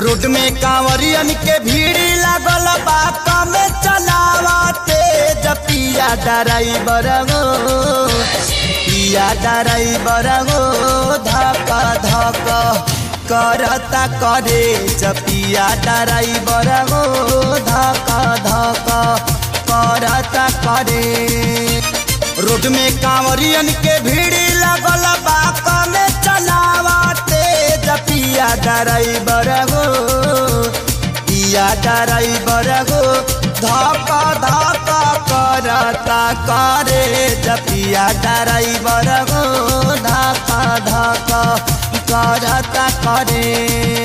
Road में कांवरियन के भीड़ लागल बात में चलावते पिया ड्राइवर गो पिया ड्राइवर गो धक धक करता करे पिया ड्राइवर गो धक धक करता करे। रोड में कांवरियन के भीड़ लागल बात में चलावते पिया ड्राइवर गो पिया ड्राइवर गो धक धक करता करे पिया ड्राइवर गो धक धक करता करे।